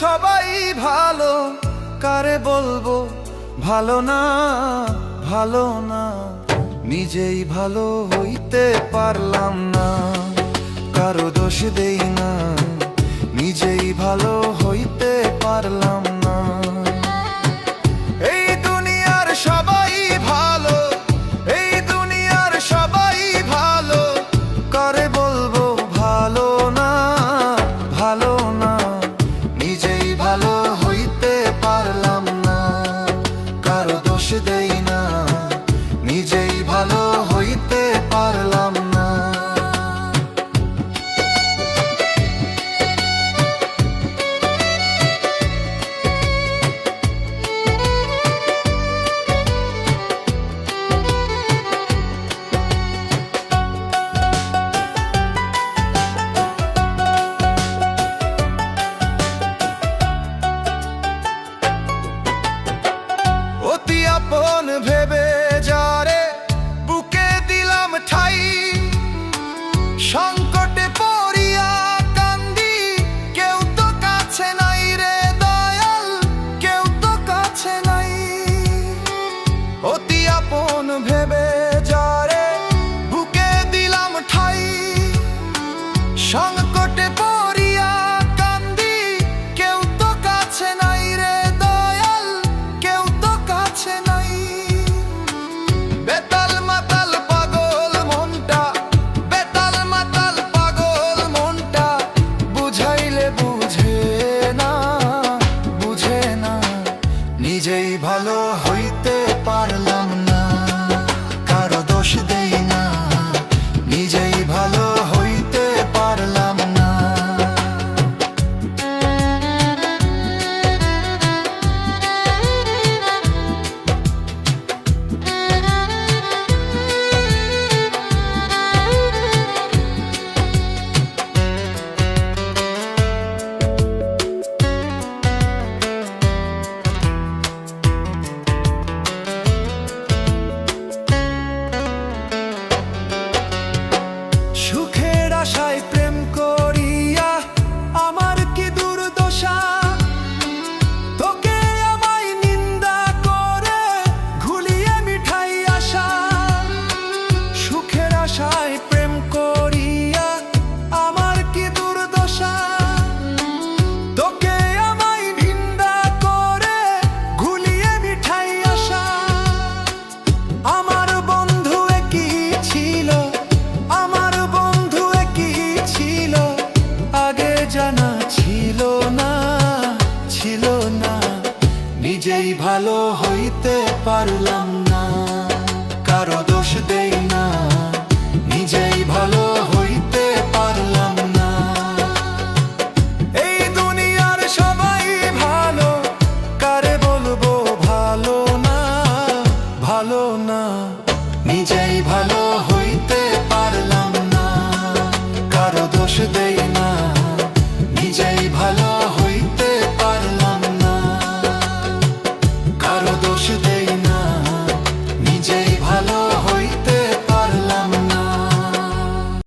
সবাই ভালো, কারে বলবো ভালো না, ভালো না। নিজেই ভালো হইতে পারলাম না, কারো দোষ দেই না, নিজেই ভালো হইতে পারলাম না। এই দুনিয়ার সবাই ভালো, এই দুনিয়ার সবাই ভালো, কারে বলবো ভালো না, ভালো না। নিজেই ভালো হইতে পারলাম না, কারো দোষ দেই না, নিজেই ভালো হইতে পারলাম না। অতি আপন ভেবে যারে বুকে দিলাম ঠাই, সংকটে পড়িয়া কান্দি, কেউ তো কাছে নাই রে দয়াল, কেউ তো কাছে নাই। অতি আপন ভেবে যারে বুকে দিলাম ঠাই, সংকটে পড়িয়া কান্দি, কেউ তো কাছে নাই রে দয়াল, কেউ তো কাছে নাই। বেতাল মাতাল পাগল মনটা, বেতাল মাতাল পাগল মনটা, বুঝাইলে বুঝে না, বুঝে না। নিজেই ভালো হইতে পারলাম না, কারো দোষ দেই না, নিজেই ভালো হইতে পারলাম না। সুখের আশায় প্রেম করিয়া আমার কি দুর্দশা, তোকে আমায় নিন্দা করে ঘুলিয়ে মিঠাই আশা। সুখের আশায় প্রেম করিয়া আমার কি দুর্দশা, তোকে আমায় নিন্দা করে ঘুলিয়ে মিঠাই আশা। আমার বন্ধু একই ছিল, আমার বন্ধু একই ছিল, আগে জানা ছিল না, ছিল না। নিজেই ভালো হইতে পারলাম